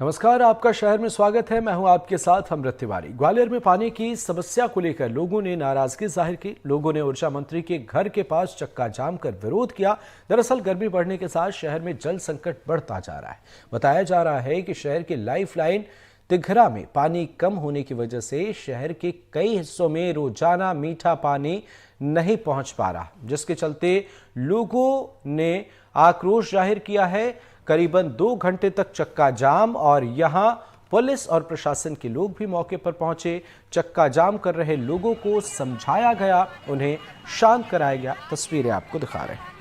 नमस्कार, आपका शहर में स्वागत है। मैं हूं आपके साथ अमृत तिवारी। ग्वालियर में पानी की समस्या को लेकर लोगों ने नाराजगी जाहिर की। लोगों ने ऊर्जा मंत्री के घर के पास चक्का जाम कर विरोध किया। दरअसल गर्मी बढ़ने के साथ शहर में जल संकट बढ़ता जा रहा है। बताया जा रहा है कि शहर के लाइफलाइन तिघरा में पानी कम होने की वजह से शहर के कई हिस्सों में रोजाना मीठा पानी नहीं पहुंच पा रहा, जिसके चलते लोगों ने आक्रोश जाहिर किया है। करीबन 2 घंटे तक चक्का जाम और यहां पुलिस और प्रशासन के लोग भी मौके पर पहुंचे। चक्का जाम कर रहे लोगों को समझाया गया, उन्हें शांत कराया गया। तस्वीरें आपको दिखा रहे हैं।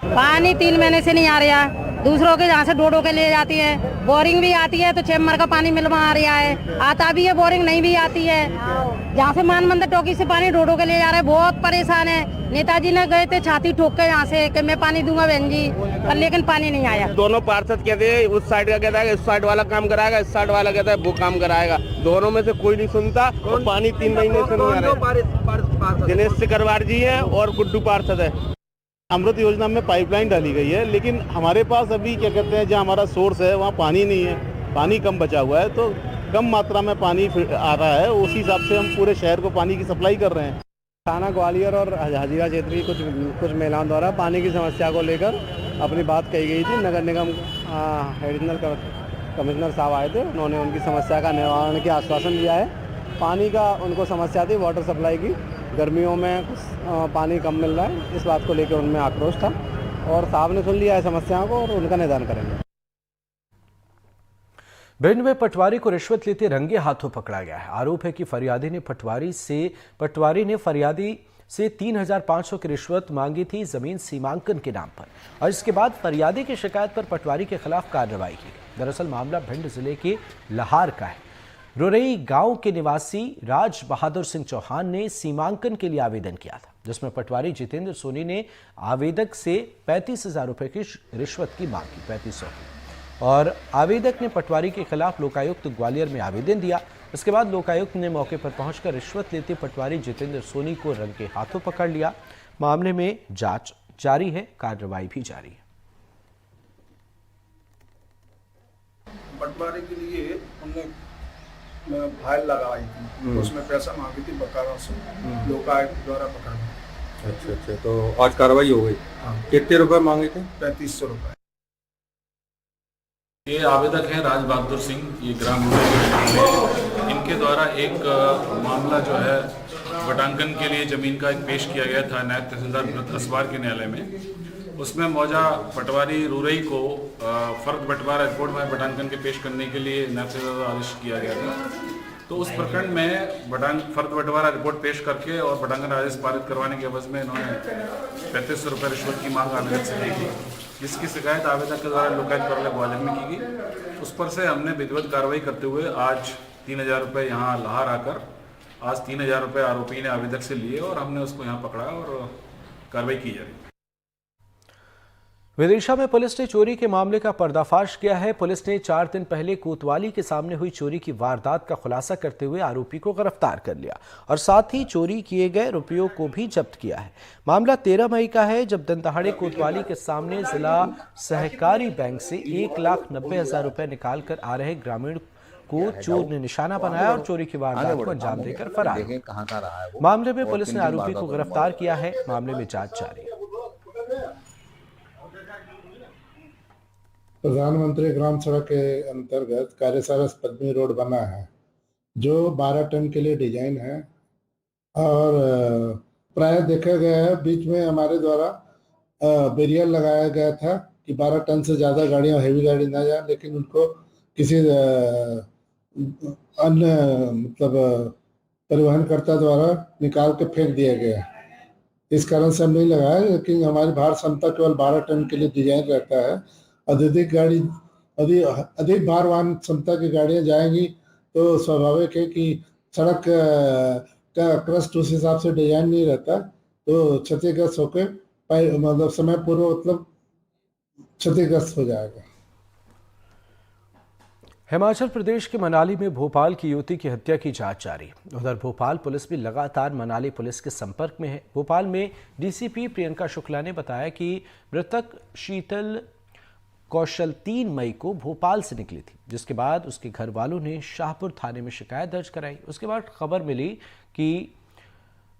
पानी 3 महीने से नहीं आ रहा, दूसरों के जहाँ से डोडो के ले जाती है। बोरिंग भी आती है तो चेम्बर का पानी मिलवा आ रहा है, आता भी है, बोरिंग नहीं भी आती है। जहाँ से मान मंदिर टोकी से पानी डोडो के ले जा रहे हैं, बहुत परेशान है। नेताजी ने गए थे छाती ठोक के यहाँ से कि मैं पानी दूंगा बहन जी, पर लेकिन पानी नहीं आया। दोनों पार्षद कहते हैं उस साइड का कहता है इस साइड वाला काम कराएगा, इस साइड वाला कहता है वो काम कराएगा। दोनों में से कोई नहीं सुनता। तो पानी 3 महीने से नहीं आ रहा है। दिनेश सिकरवार जी है और गुड्डू पार्षद है। अमृत योजना में पाइपलाइन डाली गई है, लेकिन हमारे पास अभी क्या कहते हैं, जहाँ हमारा सोर्स है वहाँ पानी नहीं है, पानी कम बचा हुआ है। तो कम मात्रा में पानी आ रहा है, उसी हिसाब से हम पूरे शहर को पानी की सप्लाई कर रहे हैं। थाना ग्वालियर और हजीरा क्षेत्र की कुछ महिलाओं द्वारा पानी की समस्या को लेकर अपनी बात कही गई थी। नगर निगम एडिशनल कमिश्नर साहब आए थे, उन्होंने उनकी समस्या का निवारण के आश्वासन दिया है। पानी का उनको समस्या थी वाटर सप्लाई की, गर्मियों में पानी कम मिल रहा है, इस बात को लेकर उनमें आक्रोश था और साहब ने सुन लिया है समस्याओं को और उनका निदान करेंगे। भिंड में पटवारी को रिश्वत लेते रंगे हाथों पकड़ा गया है। आरोप है कि पटवारी ने फरियादी से 3,500 की रिश्वत मांगी थी जमीन सीमांकन के नाम पर, और इसके बाद फरियादी की शिकायत पर पटवारी के खिलाफ कार्रवाई की गई। दरअसल मामला भिंड जिले के लहार का है। रुरई गांव के निवासी राज बहादुर सिंह चौहान ने सीमांकन के लिए आवेदन किया था, जिसमें पटवारी जितेंद्र सोनी ने आवेदक से 35,000 रुपए की रिश्वत की मांग की, 3500 की। और आवेदक ने पटवारी के खिलाफ लोकायुक्त ग्वालियर में आवेदन दिया। इसके बाद लोकायुक्त ने मौके पर पहुंचकर रिश्वत लेते पटवारी जितेंद्र सोनी को रंगे हाथों पकड़ लिया। मामले में जांच जारी है, कार्रवाई भी जारी है। पटवारी के लिए उन्होंने फाइल लगाई थी, उसमें पैसा मांगी थी बकाया से, लोकायुक्त द्वारा पकड़ा। अच्छा, तो आज कार्रवाई हो गई। कितने रुपए मांगे थे? 3500 रुपए। ये आवेदक हैं राज बहादुर सिंह, ये ग्राम में इनके द्वारा एक मामला जो है बटांकन के लिए जमीन का एक पेश किया गया था नायब तहसीलदार असवार के न्यायालय में। उसमें मौजा पटवारी रुरई को फर्द बंटवारा रिपोर्ट में बटांकन के पेश करने के लिए नायब तहसीलदार आदेश किया गया था। तो उस प्रकरण में फर्द बंटवारा रिपोर्ट पेश करके और बटांकन आदेश पारित करवाने के एवज में इन्होंने 3500 रुपये रिश्वत की मांग आवेदक से की, जिसकी शिकायत आवेदक के द्वारा लोकायुक्त कार्यालय ग्वालियर में की गई। उस पर से हमने विधिवत कार्रवाई करते हुए आज 3,000 रुपये यहाँ लहार आकर आज 3,000 रुपये आरोपी ने आवेदक से लिए और हमने उसको यहाँ पकड़ा और कार्रवाई की जा रही है। विदिशा में पुलिस ने चोरी के मामले का पर्दाफाश किया है। पुलिस ने 4 दिन पहले कोतवाली के सामने हुई चोरी की वारदात का खुलासा करते हुए आरोपी को गिरफ्तार कर लिया और साथ ही चोरी किए गए रुपयों को भी जब्त किया है। मामला 13 मई का है, जब दिनदहाड़े कोतवाली के सामने जिला सहकारी बैंक से 1,90,000 रुपए निकाल कर आ रहे ग्रामीण को चोर ने निशाना बनाया और चोरी की वारदात को अंजाम देकर फरार हो। मामले में पुलिस ने आरोपी को गिरफ्तार किया है। मामले में जांच जारी है। प्रधानमंत्री ग्राम सड़क के अंतर्गत कार्यशाला पद्मी रोड बना है, जो 12 टन के लिए डिजाइन है और प्राय देखा गया है बीच में हमारे द्वारा बैरियर लगाया गया था कि 12 टन से ज़्यादा गाड़ियां, हेवी गाड़ी ना जाए, लेकिन उनको किसी अन्य परिवहनकर्ता द्वारा निकाल के फेंक दिया गया। इस कारण से हम नहीं लगाया, लेकिन हमारी भार क्षमता केवल 12 टन के लिए डिजाइन रहता है। अधिक भारवान क्षमता की गाड़ियां जाएंगी तो स्वाभाविक है कि सड़क का क्रस्ट उस हिसाब से डिजाइन नहीं रहता, तो क्षतिग्रस्त होकर मतलब समय पूर्व क्षतिग्रस्त हो जाएगा। हिमाचल प्रदेश के मनाली में भोपाल की युवती की हत्या की जांच जारी। उधर भोपाल पुलिस भी लगातार मनाली पुलिस के संपर्क में है। भोपाल में डीसीपी प्रियंका शुक्ला ने बताया कि मृतक शीतल कौशल 3 मई को भोपाल से निकली थी, जिसके बाद उसके घर वालों ने शाहपुर थाने में शिकायत दर्ज कराई। उसके बाद खबर मिली कि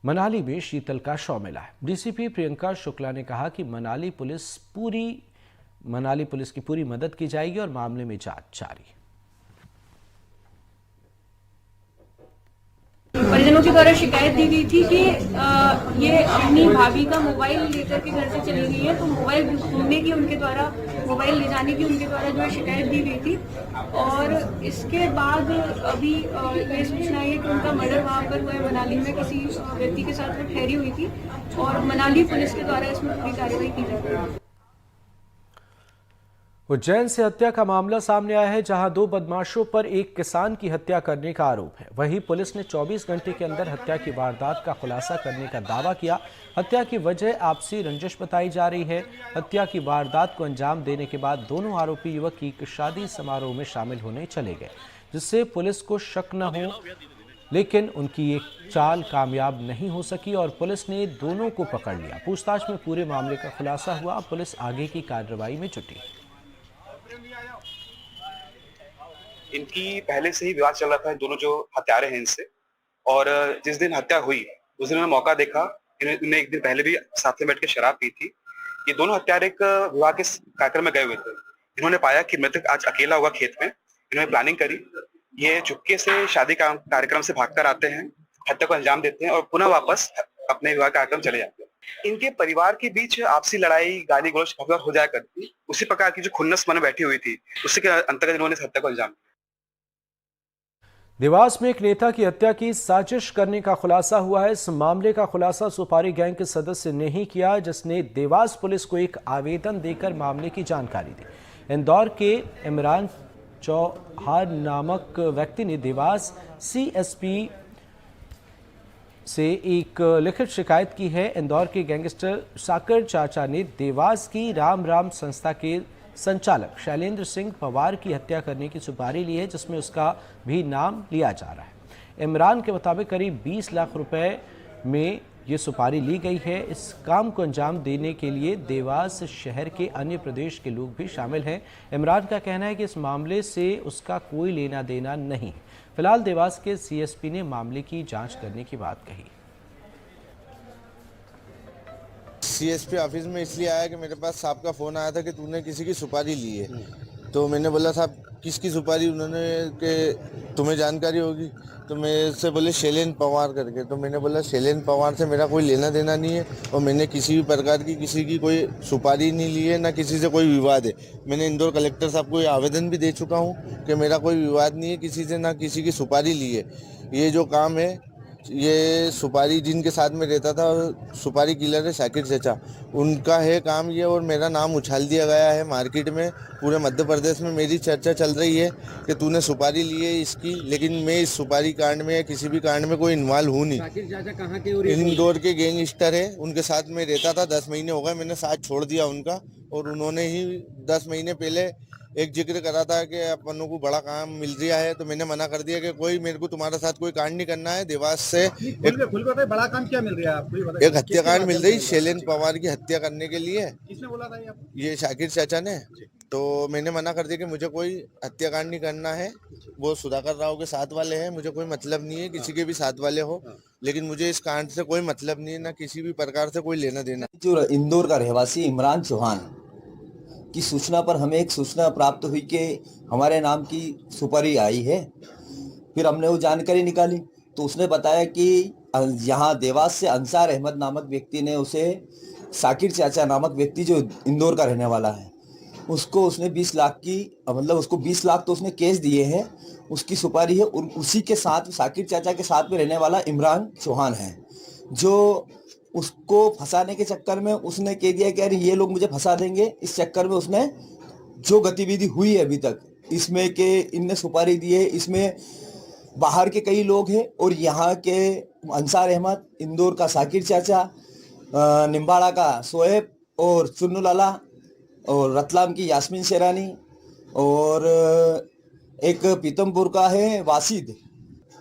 मनाली में शीतल का शव मिला है। डीसीपी प्रियंका शुक्ला ने कहा कि मनाली पुलिस की पूरी मदद की जाएगी और मामले में जांच जारी है। परिजनों के द्वारा शिकायत दी गई थी कि ये अपनी भाभी का मोबाइल लेकर के घर से चली गई है, तो मोबाइल घूमने की उनके द्वारा, मोबाइल ले जाने की उनके द्वारा जो है शिकायत दी गई थी। और इसके बाद अभी ये सूचना है कि उनका मर्डर वहाँ पर हुआ है, मनाली में किसी व्यक्ति के साथ में ठहरी हुई थी और मनाली पुलिस के द्वारा इसमें पूरी कार्रवाई की जा रही है। उज्जैन से हत्या का मामला सामने आया है, जहां 2 बदमाशों पर एक किसान की हत्या करने का आरोप है। वहीं पुलिस ने 24 घंटे के अंदर हत्या की वारदात का खुलासा करने का दावा किया। हत्या की वजह आपसी रंजिश बताई जा रही है। हत्या की वारदात को अंजाम देने के बाद दोनों आरोपी युवक एक शादी समारोह में शामिल होने चले गए, जिससे पुलिस को शक न हो, लेकिन उनकी ये चाल कामयाब नहीं हो सकी और पुलिस ने दोनों को पकड़ लिया। पूछताछ में पूरे मामले का खुलासा हुआ। पुलिस आगे की कार्रवाई में जुटी। इनकी पहले से ही विवाद चल रहा था, दोनों जो हत्यारे हैं इनसे, और जिस दिन हत्या हुई उस दिन मैंने मौका देखा, इन्होंने एक दिन पहले भी साथ में बैठ के शराब पी थी। ये दोनों हत्यारे एक विवाह के कार्यक्रम में गए हुए थे। इन्होंने पाया कि मृतक आज अकेला हुआ खेत में, इन्होंने प्लानिंग करी, ये चुपके से शादी का कार्यक्रम से भागकर आते हैं, हत्या को अंजाम देते हैं और पुनः वापस अपने विवाह कार्यक्रम चले जाते हैं। इनके परिवार के बीच आपसी लड़ाई, गाली गलौज हो जाया करती, उसी प्रकार की जो खुन्नस मन बैठी हुई थी, उसी के अंतर्गत इन्होंने हत्या को अंजाम दिया। देवास में एक नेता की हत्या की साजिश करने का खुलासा हुआ है। इस मामले का खुलासा सुपारी गैंग के सदस्य ने ही किया, जिसने देवास पुलिस को एक आवेदन देकर मामले की जानकारी दी। इंदौर के इमरान चौहान नामक व्यक्ति ने देवास सीएसपी से एक लिखित शिकायत की है। इंदौर के गैंगस्टर साकर चाचा ने देवास की राम संस्था के संचालक शैलेंद्र सिंह पवार की हत्या करने की सुपारी ली है, जिसमें उसका भी नाम लिया जा रहा है। इमरान के मुताबिक करीब 20 लाख रुपए में ये सुपारी ली गई है। इस काम को अंजाम देने के लिए देवास शहर के अन्य प्रदेश के लोग भी शामिल हैं। इमरान का कहना है कि इस मामले से उसका कोई लेना देना नहीं है। फिलहाल देवास के सीएसपी ने मामले की जांच करने की बात कही। सीएसपी ऑफिस में इसलिए आया कि मेरे पास साहब का फ़ोन आया था कि तूने किसी की सुपारी ली है। तो मैंने बोला साहब किसकी सुपारी, उन्होंने कि तुम्हें जानकारी होगी। तो मेरे से बोले शैलेंद्र पवार करके। तो मैंने बोला शैलेंद्र पवार से मेरा कोई लेना देना नहीं है और मैंने किसी भी प्रकार की किसी की कोई सुपारी नहीं ली है, ना किसी से कोई विवाद है। मैंने इंदौर कलेक्टर साहब को आवेदन भी दे चुका हूँ कि मेरा कोई विवाद नहीं है किसी से, ना किसी की सुपारी ली है। ये जो काम है, ये सुपारी जिनके साथ में रहता था, सुपारी किलर है शाकिर चचा, उनका है काम ये। और मेरा नाम उछाल दिया गया है मार्केट में, पूरे मध्य प्रदेश में मेरी चर्चा चल रही है कि तूने सुपारी ली है इसकी, लेकिन मैं इस सुपारी कांड में या किसी भी कांड में कोई इन्वॉल्व हूँ नहीं। शाकिर चाचा कहाँ के? इंदौर के गैंगस्टर है, उनके साथ में रहता था। 10 महीने हो गए मैंने साथ छोड़ दिया उनका, और उन्होंने ही 10 महीने पहले एक जिक्र करा था कि अपनों को बड़ा काम मिल रहा है। तो मैंने मना कर दिया कि कोई मेरे को तुम्हारे साथ कोई कांड नहीं करना है। देवास से बड़ा काम क्या मिल रहा है आपको? एक हत्याकांड मिल रही शैलेंद्र पवार की हत्या करने के लिए। किसने बोला था ये शाकिर चाचा ने। तो मैंने मना कर दिया कि मुझे कोई हत्याकांड नहीं करना है। वो सुधाकर राव के साथ वाले हैं, मुझे कोई मतलब नहीं है किसी के भी साथ वाले हो, लेकिन मुझे इस कांड से कोई मतलब नहीं है, ना किसी भी प्रकार से कोई लेना देना। जो इंदौर का रहवासी इमरान चौहान की सूचना पर हमें एक सूचना प्राप्त हुई कि हमारे नाम की सुपारी आई है। फिर हमने वो जानकारी निकाली तो उसने बताया कि यहाँ देवास से अंसार अहमद नामक व्यक्ति ने उसे शाकिर चाचा नामक व्यक्ति जो इंदौर का रहने वाला है, उसको उसने 20 लाख की, मतलब उसको 20 लाख तो उसने कैश दिए हैं, उसकी सुपारी है। और उसी के साथ शाकिर चाचा के साथ में रहने वाला इमरान चौहान है, जो उसको फंसाने के चक्कर में उसने कह दिया कि अरे ये लोग मुझे फंसा देंगे। इस चक्कर में उसने जो गतिविधि हुई है अभी तक इसमें कि इनने सुपारी दी है, इसमें बाहर के कई लोग हैं और यहाँ के अंसार अहमद, इंदौर का शाकिर चाचा, निम्बाड़ा का सोएब और चुन्नू लाला और रतलाम की यास्मीन शेरानी और एक पीतमपुर का है वासिद।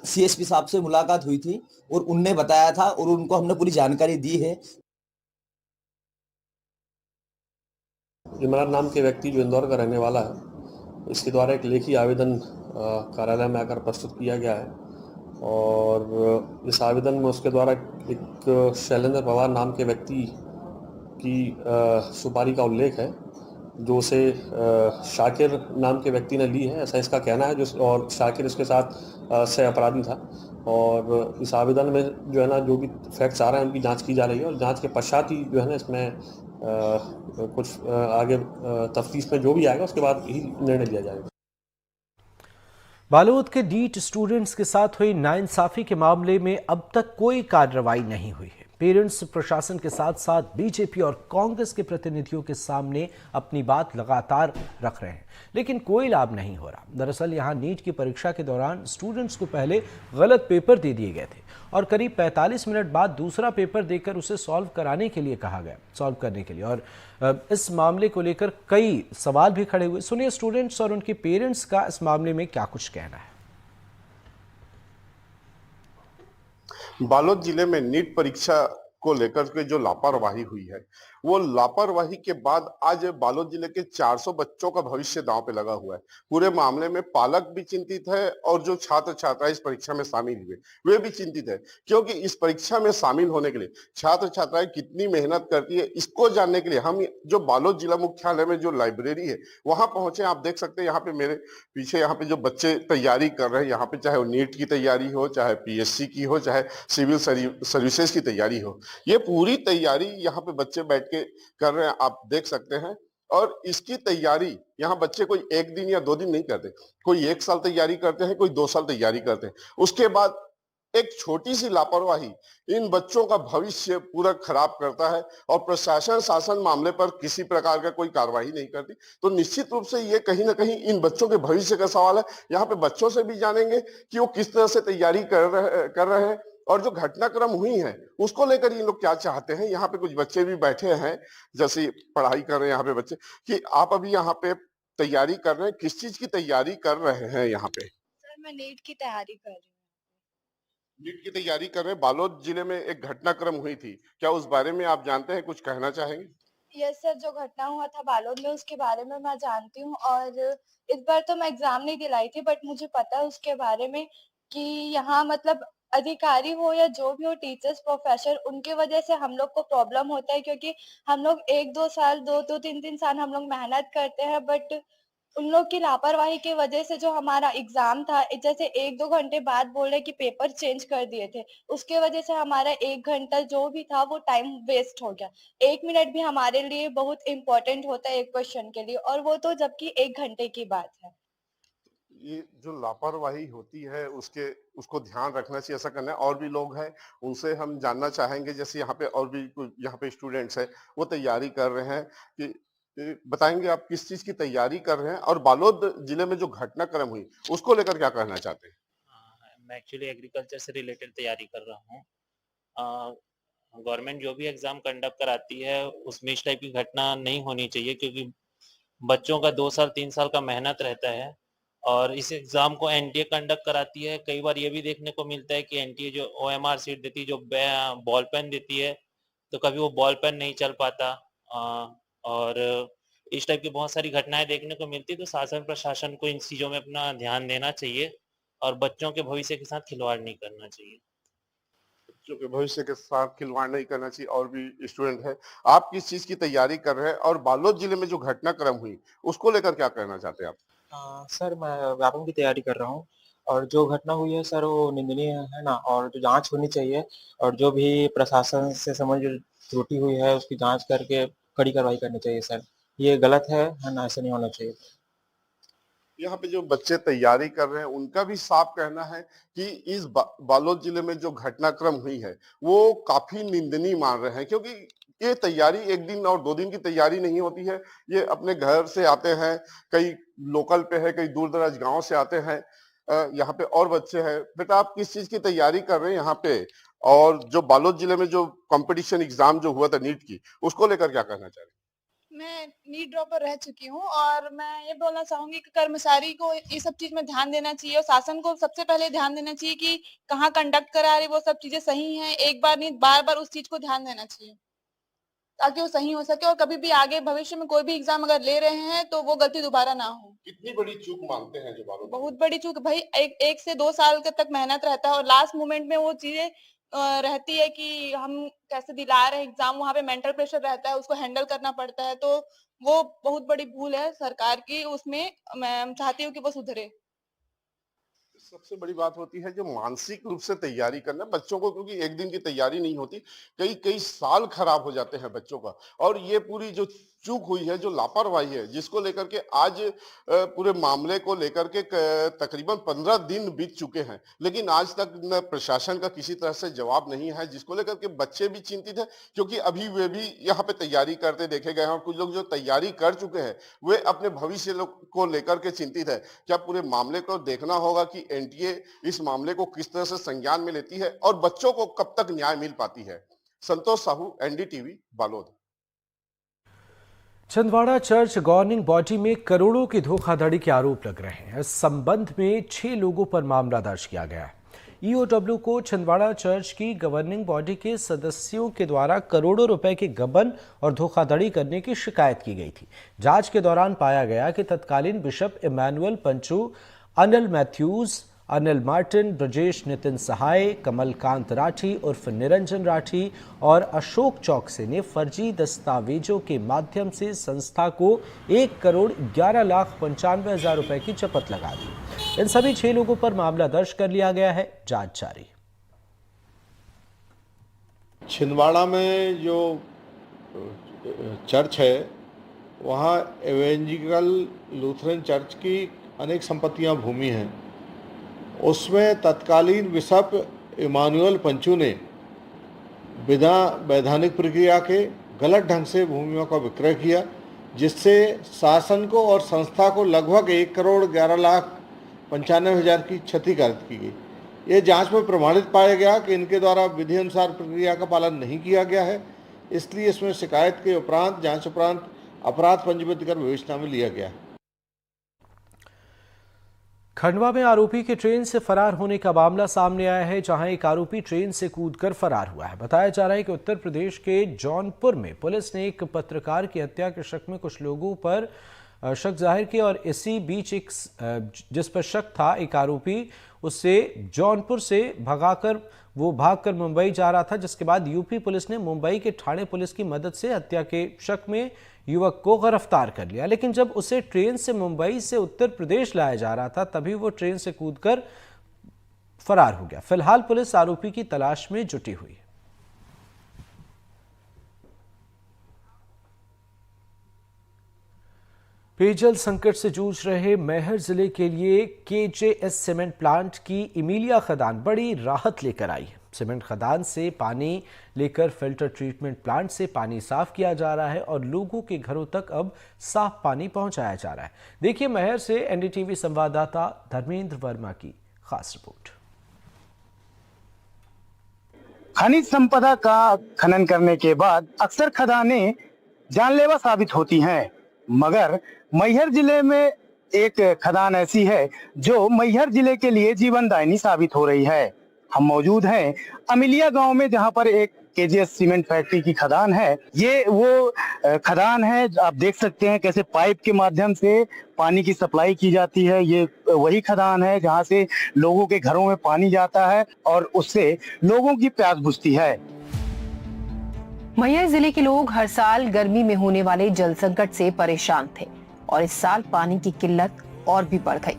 सीएसपी साहब से मुलाकात हुई थी और उनने बताया था और उनको हमने पूरी जानकारी दी है। इमरान नाम के व्यक्ति जो इंदौर का रहने वाला है, इसके द्वारा एक लेखी आवेदन कार्यालय में आकर प्रस्तुत किया गया है और इस आवेदन में उसके द्वारा एक शैलेंद्र पवार नाम के व्यक्ति की सुपारी का उल्लेख है जो उसे शाकिर नाम के व्यक्ति ने ली है, ऐसा इसका कहना है। जो और शाकिर इसके साथ सह अपराधी था और इस आवेदन में जो है ना जो भी फैक्ट्स आ रहे हैं उनकी जांच की जा रही है और जांच के पश्चात ही जो है ना इसमें कुछ आगे तफ्तीश में जो भी आएगा उसके बाद ही निर्णय लिया जाएगा। बालोद के नीट स्टूडेंट्स के साथ हुई नाइंसाफी के मामले में अब तक कोई कार्रवाई नहीं हुई है। पेरेंट्स प्रशासन के साथ साथ बीजेपी और कांग्रेस के प्रतिनिधियों के सामने अपनी बात लगातार रख रहे हैं, लेकिन कोई लाभ नहीं हो रहा। दरअसल यहां नीट की परीक्षा के दौरान स्टूडेंट्स को पहले गलत पेपर दे दिए गए थे और करीब 45 मिनट बाद दूसरा पेपर देकर उसे सॉल्व करने के लिए और इस मामले को लेकर कई सवाल भी खड़े हुए। सुनिए स्टूडेंट्स और उनके पेरेंट्स का इस मामले में क्या कुछ कहना है। बालोद जिले में नीट परीक्षा को लेकर के जो लापरवाही हुई है, वो लापरवाही के बाद आज बालोद जिले के 400 बच्चों का भविष्य दांव पे लगा हुआ है। पूरे मामले में पालक भी चिंतित है और जो छात्र छात्राएं इस परीक्षा में शामिल हुए वे भी चिंतित है, क्योंकि इस परीक्षा में शामिल होने के लिए छात्र छात्राएं कितनी मेहनत करती है इसको जानने के लिए हम जो बालोद जिला मुख्यालय में जो लाइब्रेरी है वहां पहुंचे। आप देख सकते हैं यहाँ पे मेरे पीछे यहाँ पे जो बच्चे तैयारी कर रहे हैं, यहाँ पे चाहे वो नीट की तैयारी हो, चाहे PSC की हो, चाहे सिविल सर्विसेज की तैयारी हो, ये पूरी तैयारी यहाँ पे बच्चे बैठ के कर रहे हैं, आप देख सकते हैं। और इसकी तैयारी यहाँ बच्चे कोई 1 दिन या 2 दिन नहीं करते, कोई 1 साल तैयारी करते हैं, कोई 2 साल तैयारी करते हैं। उसके बाद एक छोटी सी लापरवाही इन बच्चों का भविष्य पूरा खराब करता है और प्रशासन शासन मामले पर किसी प्रकार का कोई कार्रवाई नहीं करती। तो निश्चित रूप से ये कहीं ना कहीं इन बच्चों के भविष्य का सवाल है। यहाँ पे बच्चों से भी जानेंगे कि वो किस तरह से तैयारी कर रहे हैं और जो घटनाक्रम हुई है उसको लेकर ये लोग क्या चाहते हैं। यहाँ पे कुछ बच्चे भी बैठे हैं, जैसे पढ़ाई कर रहे हैं यहाँ पे बच्चे, कि आप अभी यहाँ पे तैयारी कर रहे हैं, किस चीज की तैयारी कर रहे हैं यहाँ पे? सर मैं नीट की तैयारी कर रही हूँ। नीट की तैयारी कर रहे हैं। बालोद जिले में एक घटनाक्रम हुई थी, क्या उस बारे में आप जानते हैं, कुछ कहना चाहेंगे? यस सर, जो घटना हुआ था बालोद में उसके बारे में मैं जानती हूँ और इस बार तो मैं एग्जाम नहीं दिलाई थी, बट मुझे पता है उसके बारे में कि यहाँ मतलब अधिकारी हो या जो भी हो, टीचर्स प्रोफेसर, उनके वजह से हम लोग को प्रॉब्लम होता है, क्योंकि हम लोग 1-2 साल 2-3 साल हम लोग मेहनत करते हैं, बट उन लोग की लापरवाही की वजह से जो हमारा एग्जाम था, जैसे 1-2 घंटे बाद बोल रहे कि पेपर चेंज कर दिए थे, उसके वजह से हमारा 1 घंटा जो भी था वो टाइम वेस्ट हो गया। 1 मिनट भी हमारे लिए बहुत इंपॉर्टेंट होता है एक क्वेश्चन के लिए, और वो तो जबकि 1 घंटे की बात है। ये जो लापरवाही होती है उसको ध्यान रखना चाहिए, ऐसा करना है। और भी लोग हैं, उनसे हम जानना चाहेंगे, जैसे यहाँ पे और भी यहाँ पे स्टूडेंट्स हैं, वो तैयारी कर रहे हैं, कि बताएंगे आप किस चीज की तैयारी कर रहे हैं और बालोद जिले में जो घटनाक्रम हुई उसको लेकर क्या कहना चाहते हैं? मैं एक्चुअली एग्रीकल्चर से रिलेटेड तैयारी कर रहा हूँ। गवर्नमेंट जो भी एग्जाम कंडक्ट कराती है उसमें इस टाइप की घटना नहीं होनी चाहिए, क्योंकि बच्चों का 2 साल 3 साल का मेहनत रहता है और इस एग्जाम को NTA कंडक्ट कराती है। कई बार ये भी देखने को मिलता है कि NTA जो OMR सीट देती है, जो बॉल पेन देती है, तो कभी वो बॉल पेन नहीं चल पाता और इस टाइप की बहुत सारी घटनाएं देखने को मिलती है। तो शासन प्रशासन को इन चीज़ों में अपना ध्यान देना चाहिए और बच्चों के भविष्य के साथ खिलवाड़ नहीं करना चाहिए। बच्चों के भविष्य के साथ खिलवाड़ नहीं करना चाहिए। और भी स्टूडेंट है, आप किस चीज की तैयारी कर रहे हैं और बालोद जिले में जो घटनाक्रम हुई उसको लेकर क्या कहना चाहते हैं आप? सर मैं व्यापम की तैयारी कर रहा हूँ और जो घटना हुई है सर वो निंदनीय है ना, और जो जांच होनी चाहिए और जो भी प्रशासन से संबंधित त्रुटि हुई है उसकी जांच करके कड़ी कार्रवाई करनी चाहिए सर। ये गलत है ना, ऐसा नहीं होना चाहिए। यहाँ पे जो बच्चे तैयारी कर रहे हैं उनका भी साफ कहना है कि इस बालोद जिले में जो घटनाक्रम हुई है वो काफी निंदनीय मान रहे हैं, क्योंकि ये तैयारी 1 दिन और 2 दिन की तैयारी नहीं होती है। ये अपने घर से आते हैं, कई लोकल पे है, कई दूर दराज गाँव से आते हैं। यहाँ पे और बच्चे हैं। बेटा आप किस चीज की तैयारी कर रहे हैं यहाँ पे, और जो बालोद जिले में जो कंपटीशन एग्जाम जो हुआ था नीट की, उसको लेकर क्या कहना चाह रहे हैं? मैं नीट ड्रॉपर रह चुकी हूँ और मैं ये बोलना चाहूंगी कि कर्मचारी को ये सब चीज में ध्यान देना चाहिए और शासन को सबसे पहले ध्यान देना चाहिए कि कहाँ कंडक्ट करा रही वो सब चीजें सही हैं। एक बार नहीं, बार बार उस चीज को ध्यान देना चाहिए ताकि वो सही हो सके और कभी भी आगे भविष्य में कोई भी एग्जाम अगर ले रहे हैं तो वो गलती दोबारा ना हो। कितनी बड़ी चूक मानते हैं जो बालोद? बहुत बड़ी चूक भाई, एक से 2 साल तक मेहनत रहता है और लास्ट मोमेंट में वो चीजें रहती है कि हम कैसे दिला रहे हैं एग्जाम, वहाँ पे मेंटल प्रेशर रहता है, उसको हैंडल करना पड़ता है, तो वो बहुत बड़ी भूल है सरकार की, उसमें मैं चाहती हूँ कि वो सुधरे। सबसे बड़ी बात होती है जो मानसिक रूप से तैयारी करना बच्चों को, क्योंकि एक दिन की तैयारी नहीं होती, कई साल खराब हो जाते हैं बच्चों का। और ये पूरी जो चूक हुई है, जो लापरवाही है, जिसको लेकर के आज पूरे मामले को लेकर के तकरीबन 15 दिन बीत चुके हैं, लेकिन आज तक न प्रशासन का किसी तरह से जवाब नहीं है, जिसको लेकर के बच्चे भी चिंतित हैं, क्योंकि अभी वे भी यहाँ पे तैयारी करते देखे गए हैं और कुछ लोग जो तैयारी कर चुके हैं वे अपने भविष्य को लेकर के चिंतित है। क्या पूरे मामले को देखना होगा कि एनटीए इस मामले को किस तरह से संज्ञान में लेती है और बच्चों को कब तक न्याय मिल पाती है। Santosh Sahu, NDTV, Balod. Chhindwara church governing body में करोड़ों की धोखाधड़ी के आरोप लग रहे हैं। इस संबंध में 6 लोगों पर मामला दर्ज किया गया है। ईओडब्ल्यू को छिंदवाड़ा चर्च की गवर्निंग बॉडी के सदस्यों के द्वारा करोड़ों रुपए के गबन और धोखाधड़ी करने की शिकायत की गई थी। जांच के दौरान पाया गया कि तत्कालीन bishop Emmanuel Panchu, Anil Mathews, Anil Martin, Brajesh Nitin Sahay, Kamalkant Rathi उर्फ निरंजन राठी और अशोक चौकसे ने फर्जी दस्तावेजों के माध्यम से संस्था को 1,11,95,000 रुपए की चपत लगा दी। इन सभी 6 लोगों पर मामला दर्ज कर लिया गया है, जांच जारी। छिंदवाड़ा में जो चर्च है वहाँ एवेंजिकल लूथरन चर्च की अनेक संपत्तियां भूमि हैं। उसमें तत्कालीन बिशप इमानुएल पंचू ने बिना वैधानिक प्रक्रिया के गलत ढंग से भूमियों का विक्रय किया, जिससे शासन को और संस्था को लगभग 1,11,95,000 की क्षति कारित की गई। ये जांच में प्रमाणित पाया गया कि इनके द्वारा विधि अनुसार प्रक्रिया का पालन नहीं किया गया है, इसलिए इसमें शिकायत के उपरांत जांच उपरांत अपराध पंजीबद्ध कर विवेचना में लिया गया है। खंडवा में आरोपी के ट्रेन से फरार होने का मामला सामने आया है, जहां एक आरोपी ट्रेन से कूदकर फरार हुआ है। बताया जा रहा है कि उत्तर प्रदेश के जौनपुर में पुलिस ने एक पत्रकार की हत्या के शक में कुछ लोगों पर शक जाहिर किया और इसी बीच एक जिस पर शक था एक आरोपी, उससे जौनपुर से भागकर मुंबई जा रहा था, जिसके बाद यूपी पुलिस ने मुंबई के ठाणे पुलिस की मदद से हत्या के शक में युवक को गिरफ्तार कर लिया। लेकिन जब उसे ट्रेन से मुंबई से उत्तर प्रदेश लाया जा रहा था, तभी वो ट्रेन से कूदकर फरार हो गया। फिलहाल पुलिस आरोपी की तलाश में जुटी हुई है। पेयजल संकट से जूझ रहे मैहर जिले के लिए केजेएस सीमेंट प्लांट की इमिलिया खदान बड़ी राहत लेकर आई है। सीमेंट खदान से पानी लेकर फिल्टर ट्रीटमेंट प्लांट से पानी साफ किया जा रहा है और लोगों के घरों तक अब साफ पानी पहुंचाया जा रहा है। देखिए मैहर से एनडीटीवी संवाददाता धर्मेंद्र वर्मा की खास रिपोर्ट। खनिज संपदा का खनन करने के बाद अक्सर खदानें जानलेवा साबित होती हैं, मगर मैहर जिले में एक खदान ऐसी है जो मैहर जिले के लिए जीवनदायिनी साबित हो रही है। हम मौजूद हैं अमिलिया गांव में, जहां पर एक केजीएस सीमेंट फैक्ट्री की खदान है। ये वो खदान है, आप देख सकते हैं कैसे पाइप के माध्यम से पानी की सप्लाई की जाती है। ये वही खदान है जहां से लोगों के घरों में पानी जाता है और उससे लोगों की प्यास बुझती है। मैहर जिले के लोग हर साल गर्मी में होने वाले जल संकट से परेशान थे और इस साल पानी की किल्लत और भी बढ़ गई।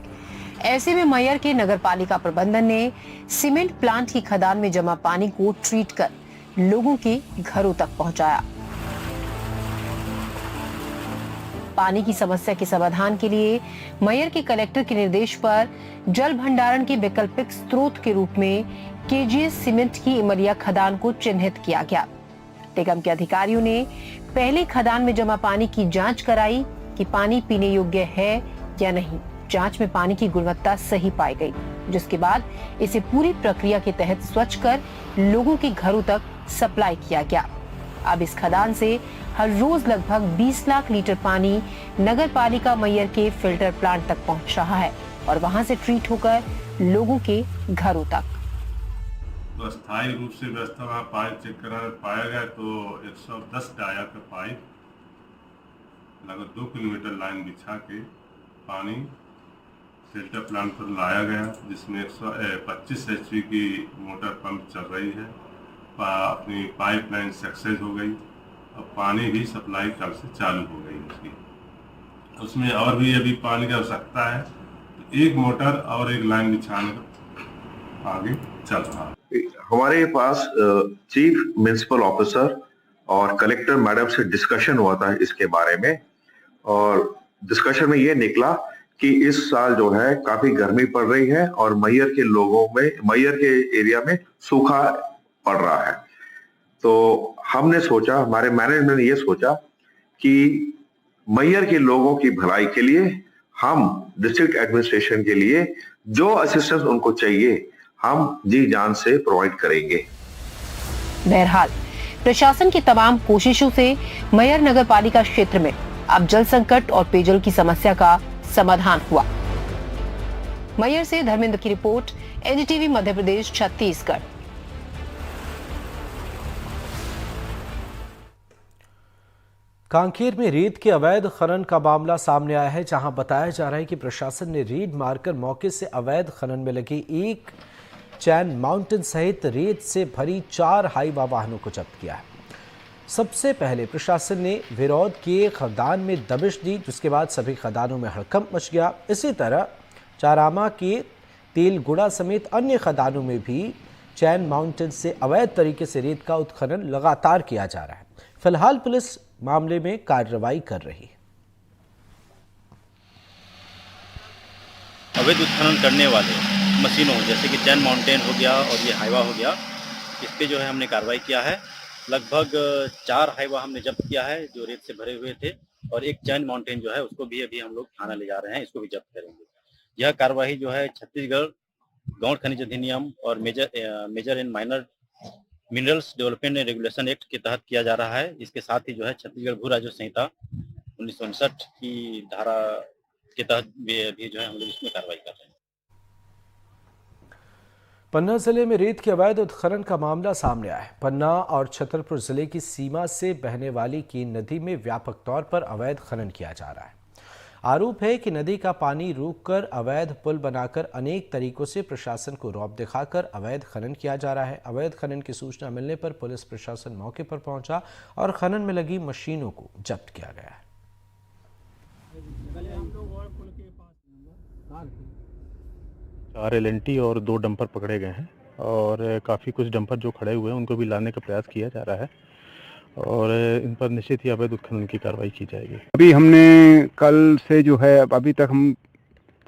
ऐसे में मैहर के नगरपालिका प्रबंधन ने सीमेंट प्लांट की खदान में जमा पानी को ट्रीट कर लोगों के घरों तक पहुंचाया। पानी की समस्या के समाधान के लिए मैहर के कलेक्टर के निर्देश पर जल भंडारण के वैकल्पिक स्रोत के रूप में केजीएस सीमेंट की इमलिया खदान को चिन्हित किया गया। निगम के अधिकारियों ने पहले खदान में जमा पानी की जांच कराई कि पानी पीने योग्य है या नहीं। जांच में पानी की गुणवत्ता सही पाई गई, जिसके बाद इसे पूरी प्रक्रिया के तहत स्वच्छ कर लोगों के घरों तक सप्लाई किया गया। अब इस खदान से हर रोज लगभग 20 लाख लीटर पानी नगर पालिका मैहर के फिल्टर प्लांट तक पहुंच रहा है और वहां से ट्रीट होकर लोगों के घरों तक। तो अस्थायी रूप से व्यवस्था वहाँ पाइप चेक कराने पाया गया तो 110 डाया का पाइप लगभग 2 किलोमीटर लाइन बिछा के पानी फिल्टर प्लांट पर लाया गया, जिसमें 125 HP की मोटर पंप चल रही है। अपनी पाइपलाइन सक्सेस हो गई और पानी भी सप्लाई कल से चालू हो गई उसकी। उसमें और भी अभी पानी की आवश्यकता है, तो एक मोटर और एक लाइन बिछाने का आगे चल रहा है। हमारे पास चीफ म्युनिसिपल ऑफिसर और कलेक्टर मैडम से डिस्कशन हुआ था इसके बारे में, और डिस्कशन में ये निकला कि इस साल जो है काफी गर्मी पड़ रही है और मैहर के एरिया में सूखा पड़ रहा है। तो हमने सोचा, हमारे मैनेजमेंट ने ये सोचा कि मैहर के लोगों की भलाई के लिए हम डिस्ट्रिक्ट एडमिनिस्ट्रेशन के लिए जो असिस्टेंस उनको चाहिए हम जी जान से प्रोवाइड करेंगे। बहरहाल प्रशासन की तमाम कोशिशों से मैहर नगर पालिका क्षेत्र में अब जल संकट और पेयजल की समस्या का समाधान हुआ। मैहर से धर्मेंद्र की रिपोर्ट, एनडीटीवी मध्य प्रदेश, छत्तीसगढ़। कांकेर में रेत के अवैध खनन का मामला सामने आया है, जहां बताया जा रहा है कि प्रशासन ने रेड मारकर मौके से अवैध खनन में लगी एक चैन माउंटेन सहित रेत से भरी 4 हाईवा वाहनों को जब्त किया है। सबसे पहले प्रशासन ने विरोध के खदान में दबिश दी, जिसके बाद सभी खदानों में हड़कंप मच गया। इसी तरह चारामा के तेलगुड़ा समेत अन्य खदानों में भी चैन माउंटेन से अवैध तरीके से रेत का उत्खनन लगातार किया जा रहा है। फिलहाल पुलिस मामले में कार्रवाई कर रही है। अवैध उत्खनन करने वाले मशीनों जैसे कि चैन माउंटेन हो गया और ये हाईवा हो गया, इस पे जो है हमने कार्रवाई किया है। लगभग 4 हाईवा हमने जब्त किया है जो रेत से भरे हुए थे, और एक चैन माउंटेन जो है उसको भी अभी हम लोग थाना ले जा रहे हैं, इसको भी जब्त करेंगे। यह कार्रवाई जो है छत्तीसगढ़ गौण खनिज अधिनियम और major and minor minerals development and regulation act के तहत किया जा रहा है। इसके साथ ही जो है छत्तीसगढ़ भू राजस्व संहिता 1959 की धारा के तहत भी जो है हम लोग इसमें कार्रवाई कर रहे हैं। पन्ना जिले में रेत के अवैध उत्खनन का मामला सामने आया है। पन्ना और छतरपुर जिले की सीमा से बहने वाली कीन नदी में व्यापक तौर पर अवैध खनन किया जा रहा है। आरोप है कि नदी का पानी रोककर अवैध पुल बनाकर अनेक तरीकों से प्रशासन को रौब दिखाकर अवैध खनन किया जा रहा है। अवैध खनन की सूचना मिलने पर पुलिस प्रशासन मौके पर पहुंचा और खनन में लगी मशीनों को जब्त किया गया है। 4 LNT और 2 डंपर पकड़े गए हैं, और काफ़ी कुछ डंपर जो खड़े हुए हैं उनको भी लाने का प्रयास किया जा रहा है, और इन पर निश्चित ही अवैध उत्खनन की कार्रवाई की जाएगी। अभी हमने कल से जो है अभी तक हम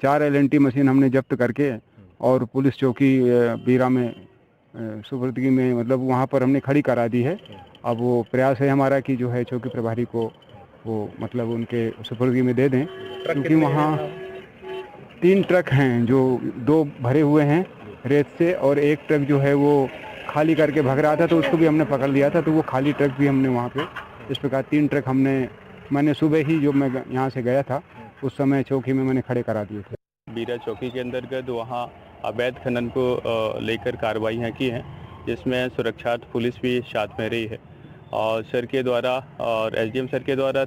4 LNT मशीन हमने जब्त करके और पुलिस चौकी बीरा में सुपुर्दगी में मतलब वहाँ पर हमने खड़ी करा दी है। अब वो प्रयास है हमारा कि जो है चौकी प्रभारी को वो मतलब उनके सुपुर्दगी में दे दें, क्योंकि वहाँ 3 ट्रक हैं जो 2 भरे हुए हैं रेत से, और एक ट्रक जो है वो खाली करके भाग रहा था, तो उसको भी हमने पकड़ लिया था। तो वो खाली ट्रक भी हमने वहाँ पे इस प्रकार 3 ट्रक मैंने सुबह ही जो मैं यहाँ से गया था उस समय चौकी में मैंने खड़े करा दिए थे। बीरा चौकी के अंतर्गत वहाँ अवैध खनन को लेकर कार्रवाइयाँ की हैं, जिसमें सुरक्षा पुलिस भी साथ में रही है, और सर के द्वारा और SDM सर के द्वारा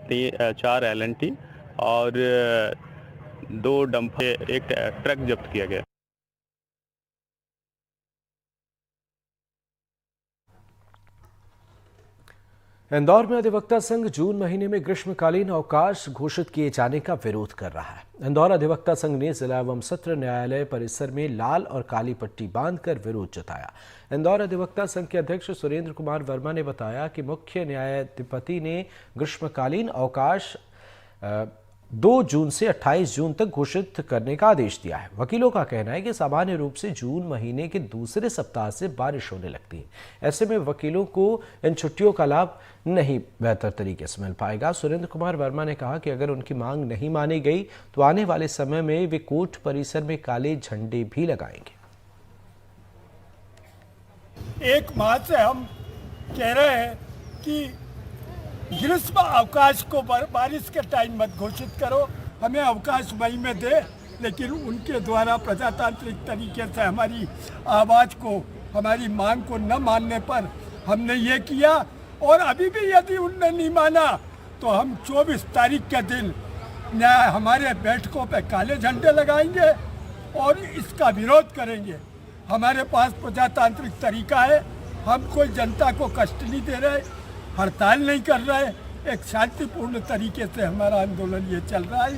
4 LNT और 2 डंपर, एक ट्रक जब्त किया गया। इंदौर में अधिवक्ता संघ जून महीने में ग्रीष्मकालीन अवकाश घोषित किए जाने का विरोध कर रहा है। इंदौर अधिवक्ता संघ ने जिला एवं सत्र न्यायालय परिसर में लाल और काली पट्टी बांधकर विरोध जताया। इंदौर अधिवक्ता संघ के अध्यक्ष सुरेंद्र कुमार वर्मा ने बताया कि मुख्य न्यायाधिपति ने ग्रीष्मकालीन अवकाश 2 जून से 28 जून तक घोषित करने का आदेश दिया है। वकीलों का कहना है कि सामान्य रूप से जून महीने के दूसरे सप्ताह से बारिश होने लगती है। ऐसे में वकीलों को इन छुट्टियों का लाभ नहीं बेहतर तरीके से मिल पाएगा। सुरेंद्र कुमार वर्मा ने कहा कि अगर उनकी मांग नहीं मानी गई तो आने वाले समय में वे कोर्ट परिसर में काले झंडे भी लगाएंगे। 1 माह से हम कह रहे हैं कि ग्रीष्म अवकाश को बारिश के टाइम मत घोषित करो, हमें अवकाश मई में दे, लेकिन उनके द्वारा प्रजातांत्रिक तरीके से हमारी आवाज़ को हमारी मांग को न मानने पर हमने ये किया। और अभी भी यदि उनने नहीं माना तो हम 24 तारीख के दिन हमारे बैठकों पे काले झंडे लगाएंगे और इसका विरोध करेंगे। हमारे पास प्रजातांत्रिक तरीका है, हम कोई जनता को कष्ट नहीं दे रहे, हड़ताल नहीं कर रहे, एक शांतिपूर्ण तरीके से हमारा आंदोलन ये चल रहा है।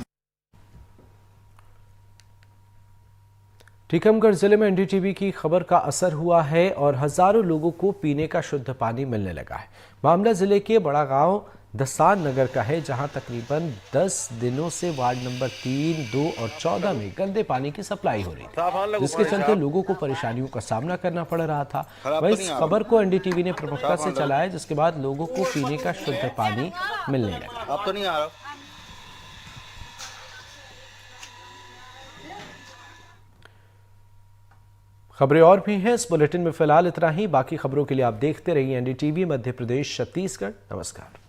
टीकमगढ़ जिले में एनडीटीवी की खबर का असर हुआ है और हजारों लोगों को पीने का शुद्ध पानी मिलने लगा है। मामला जिले के बड़ा गांव दसान नगर का है, जहां तकरीबन 10 दिनों से वार्ड नंबर 3, 2 और 14 में गंदे पानी की सप्लाई हो रही थी, जिसके चलते लोगों को परेशानियों का सामना करना पड़ रहा था। वहीं इस खबर को एनडीटीवी ने प्रमुखता से चलाया, जिसके बाद लोगों को पीने का शुद्ध पानी मिलने लगा। अब तो नहीं आ रहा। खबरें और भी हैं इस बुलेटिन में। फिलहाल इतना ही। बाकी खबरों के लिए आप देखते रहिए एनडीटीवी मध्य प्रदेश छत्तीसगढ़। नमस्कार।